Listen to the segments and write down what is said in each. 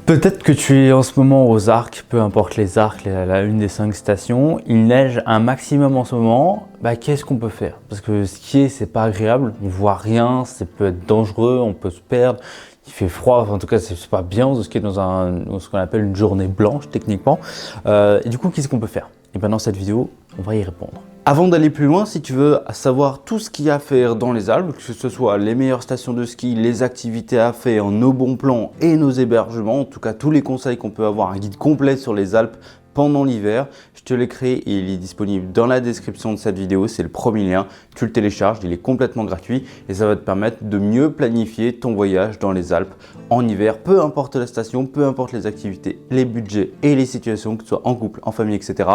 Peut-être que tu es en ce moment aux Arcs, peu importe les Arcs, une des 5 stations, il neige un maximum en ce moment, qu'est-ce qu'on peut faire? Parce que skier, c'est pas agréable, on voit rien, ça peut être dangereux, on peut se perdre, il fait froid, en tout cas c'est pas bien de skier dans ce qu'on appelle une journée blanche techniquement. Et du coup, qu'est-ce qu'on peut faire? Et bien dans cette vidéo, on va y répondre. Avant d'aller plus loin, si tu veux savoir tout ce qu'il y a à faire dans les Alpes, que ce soit les meilleures stations de ski, les activités à faire, nos bons plans et nos hébergements, en tout cas tous les conseils qu'on peut avoir, un guide complet sur les Alpes pendant l'hiver, je te l'ai créé et il est disponible dans la description de cette vidéo, c'est le premier lien, tu le télécharges, il est complètement gratuit et ça va te permettre de mieux planifier ton voyage dans les Alpes en hiver, peu importe la station, peu importe les activités, les budgets et les situations, que ce soit en couple, en famille, etc.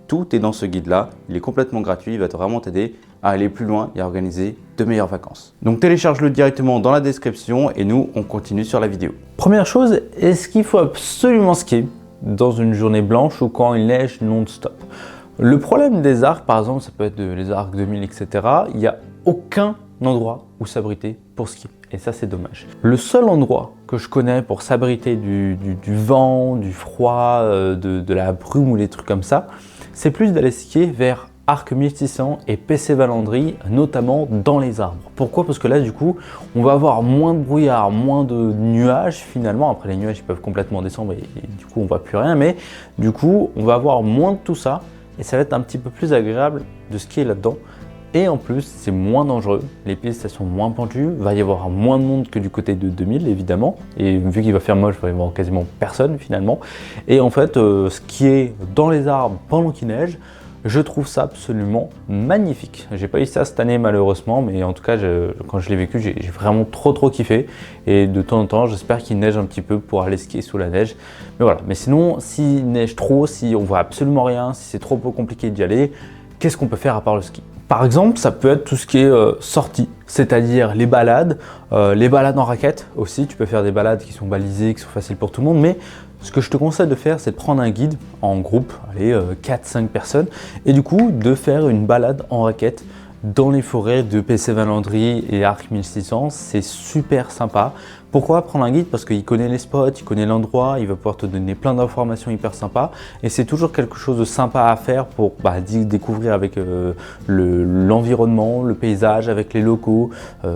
Tout est dans ce guide-là, il est complètement gratuit, il va vraiment t'aider à aller plus loin et à organiser de meilleures vacances. Donc télécharge-le directement dans la description et nous, on continue sur la vidéo. Première chose, est-ce qu'il faut absolument skier dans une journée blanche ou quand il neige non-stop? Le problème des arcs, par exemple, ça peut être les arcs 2000, etc. Il n'y a aucun endroit où s'abriter pour skier. Et ça, c'est dommage. Le seul endroit que je connais pour s'abriter du vent, du froid, de la brume ou des trucs comme ça, c'est plus d'aller skier vers Arc 1600 et Pesset-Valandry, notamment dans les arbres. Pourquoi? Parce que là, du coup, on va avoir moins de brouillard, moins de nuages finalement. Après, les nuages ils peuvent complètement descendre et du coup, on voit plus rien. Mais du coup, on va avoir moins de tout ça et ça va être un petit peu plus agréable de skier là-dedans. Et en plus, c'est moins dangereux. Les pistes, elles sont moins pentues. Il va y avoir moins de monde que du côté de 2000, évidemment. Et vu qu'il va faire moche, il va y avoir quasiment personne finalement. Et en fait, skier dans les arbres pendant qu'il neige, je trouve ça absolument magnifique. J'ai pas eu ça cette année malheureusement, mais en tout cas, quand je l'ai vécu, j'ai vraiment trop kiffé. Et de temps en temps, j'espère qu'il neige un petit peu pour aller skier sous la neige. Mais voilà. Mais sinon, s'il neige trop, si on voit absolument rien, si c'est trop compliqué d'y aller, qu'est-ce qu'on peut faire à part le ski? Par exemple, ça peut être tout ce qui est sortie, c'est-à-dire les balades en raquette aussi. Tu peux faire des balades qui sont balisées, qui sont faciles pour tout le monde, mais ce que je te conseille de faire, c'est de prendre un guide en groupe, 4-5 personnes, et du coup de faire une balade en raquette dans les forêts de Pesset-Valandry et Arc 1600, c'est super sympa. Pourquoi prendre un guide? Parce qu'il connaît les spots, il connaît l'endroit, il va pouvoir te donner plein d'informations hyper sympas et c'est toujours quelque chose de sympa à faire pour découvrir avec l'environnement, le paysage, avec les locaux,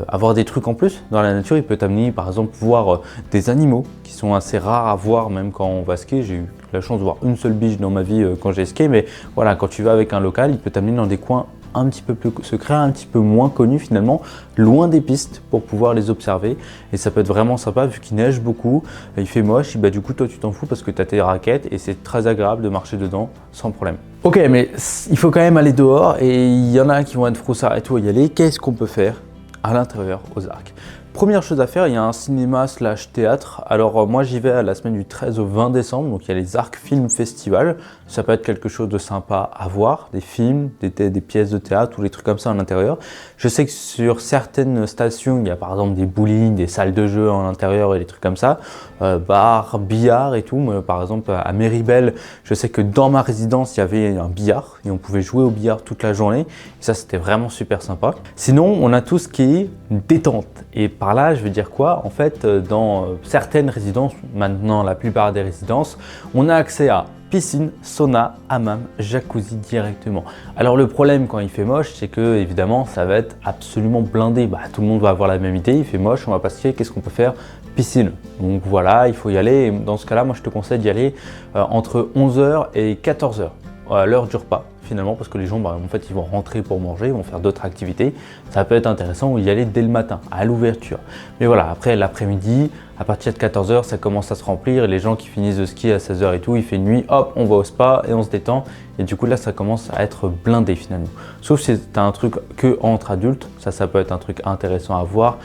avoir des trucs en plus dans la nature. Il peut t'amener par exemple voir des animaux qui sont assez rares à voir même quand on va skier. J'ai eu la chance de voir une seule biche dans ma vie quand j'ai skié, mais voilà, quand tu vas avec un local, il peut t'amener dans des coins un petit peu plus secret, un petit peu moins connu finalement, loin des pistes pour pouvoir les observer et ça peut être vraiment sympa vu qu'il neige beaucoup, il fait moche, du coup toi tu t'en fous parce que tu as tes raquettes et c'est très agréable de marcher dedans sans problème. Ok, mais il faut quand même aller dehors et il y en a qui vont être froussards et tout à y aller. Qu'est-ce qu'on peut faire à l'intérieur aux Arcs? Première chose à faire, il y a un cinéma / théâtre. Alors moi j'y vais à la semaine du 13 au 20 décembre, donc il y a les Arcs Film Festival. Ça peut être quelque chose de sympa à voir, des films, des pièces de théâtre ou des trucs comme ça à l'intérieur. Je sais que sur certaines stations, il y a par exemple des bowling, des salles de jeux à l'intérieur et des trucs comme ça, bar, billard et tout. Moi, par exemple à Méribel, je sais que dans ma résidence, il y avait un billard et on pouvait jouer au billard toute la journée. Et ça, c'était vraiment super sympa. Sinon, on a tout ce qui est détente. Et par là, je veux dire quoi? En fait, dans certaines résidences, maintenant la plupart des résidences, on a accès à piscine, sauna, hammam, jacuzzi directement. Alors le problème quand il fait moche, c'est que évidemment ça va être absolument blindé. Tout le monde va avoir la même idée, il fait moche, on va pas skier, qu'est-ce qu'on peut faire? Piscine. Donc voilà, il faut y aller. Et dans ce cas-là, moi je te conseille d'y aller entre 11h et 14h, à l'heure du repas. Finalement, parce que les gens, en fait, ils vont rentrer pour manger, ils vont faire d'autres activités. Ça peut être intéressant d'y aller dès le matin, à l'ouverture. Mais voilà, après l'après-midi, à partir de 14h, ça commence à se remplir et les gens qui finissent de skier à 16h et tout, il fait nuit, hop, on va au spa et on se détend. Et du coup, là, ça commence à être blindé finalement. Sauf si c'est un truc que entre adultes, ça peut être un truc intéressant à voir,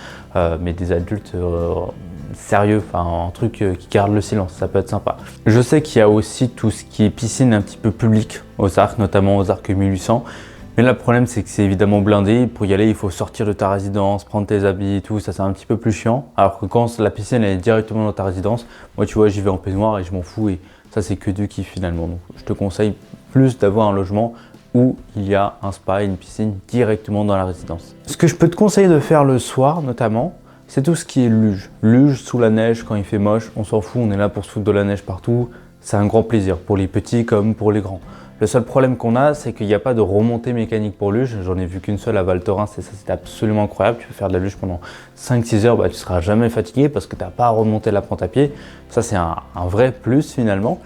mais des adultes sérieux, un truc qui garde le silence, ça peut être sympa. Je sais qu'il y a aussi tout ce qui est piscine un petit peu public aux Arcs, notamment aux Arcs 1800. Mais là, le problème, c'est que c'est évidemment blindé. Pour y aller, il faut sortir de ta résidence, prendre tes habits et tout. Ça, c'est un petit peu plus chiant. Alors que quand la piscine elle est directement dans ta résidence, moi, tu vois, j'y vais en peignoir et je m'en fous. Et ça, c'est que du kiff finalement. Donc, je te conseille plus d'avoir un logement où il y a un spa et une piscine directement dans la résidence. Ce que je peux te conseiller de faire le soir, notamment, c'est tout ce qui est luge. Luge sous la neige quand il fait moche, on s'en fout, on est là pour se foutre de la neige partout. C'est un grand plaisir pour les petits comme pour les grands. Le seul problème qu'on a, c'est qu'il n'y a pas de remontée mécanique pour luge. J'en ai vu qu'une seule à Val Thorens et ça c'était absolument incroyable. Tu peux faire de la luge pendant 5-6 heures, tu ne seras jamais fatigué parce que tu n'as pas à remonter la pente à pied. Ça c'est un vrai plus finalement.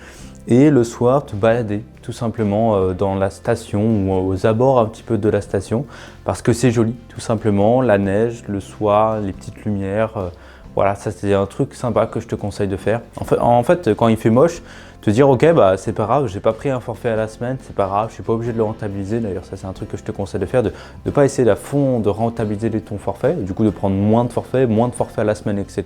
Et le soir, te balader tout simplement dans la station ou aux abords un petit peu de la station parce que c'est joli, tout simplement, la neige, le soir, les petites lumières, voilà, ça c'est un truc sympa que je te conseille de faire. En fait quand il fait moche, te dire ok, bah c'est pas grave, j'ai pas pris un forfait à la semaine, c'est pas grave, je suis pas obligé de le rentabiliser. D'ailleurs ça c'est un truc que je te conseille de faire, de ne pas essayer à fond de rentabiliser ton forfait, du coup de prendre moins de forfaits à la semaine, etc.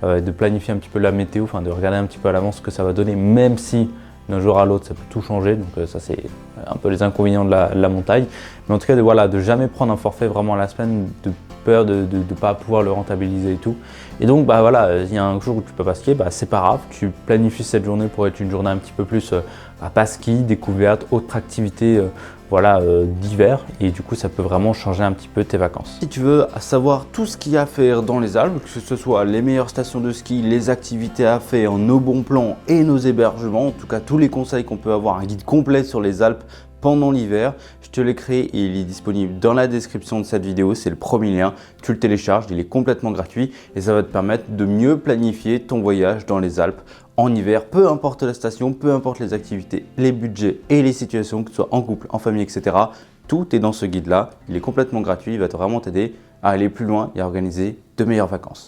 De planifier un petit peu la météo, enfin de regarder un petit peu à l'avance ce que ça va donner, même si d'un jour à l'autre ça peut tout changer, donc ça c'est un peu les inconvénients de la montagne. Mais en tout cas de jamais prendre un forfait vraiment à la semaine, de peur de ne pas pouvoir le rentabiliser et tout. Et donc bah voilà, il y a un jour où tu peux pas skier, bah c'est pas grave, tu planifies cette journée pour être une journée un petit peu plus pas ski, découverte, autre activité d'hiver, et du coup ça peut vraiment changer un petit peu tes vacances. Si tu veux savoir tout ce qu'il y a à faire dans les Alpes, que ce soit les meilleures stations de ski, les activités à faire, nos bons plans et nos hébergements, en tout cas tous les conseils qu'on peut avoir, un guide complet sur les Alpes pendant l'hiver, je te l'ai créé et il est disponible dans la description de cette vidéo, c'est le premier lien, tu le télécharges, il est complètement gratuit et ça va te permettre de mieux planifier ton voyage dans les Alpes en hiver, peu importe la station, peu importe les activités, les budgets et les situations, que ce soit en couple, en famille, etc. Tout est dans ce guide-là, il est complètement gratuit, il va vraiment t'aider à aller plus loin et à organiser de meilleures vacances.